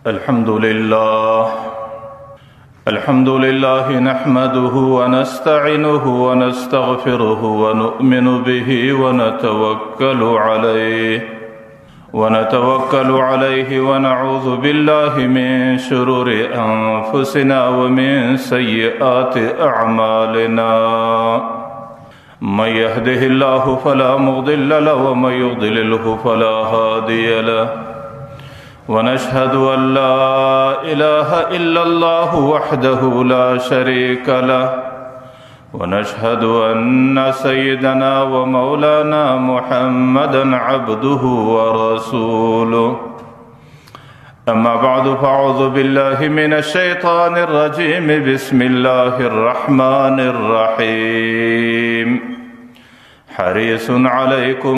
الحمد لله نحمده ونستعينه ونستغفره ونؤمن به ونتوكل عليه ونعوذ بالله من شرور أنفسنا ومن سيئات أعمالنا. من يهده الله فلا مضل له ومن يضلله فلا هادي له. ونشهد أن لا إله إلا الله وحده لا شريك له. ونشهد أن سيدنا ومولانا محمدا عبده ورسوله. أما بعد فأعوذ بالله من الشيطان الرجيم. بسم الله الرحمن الرحيم. حريص عليكم